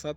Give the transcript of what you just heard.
7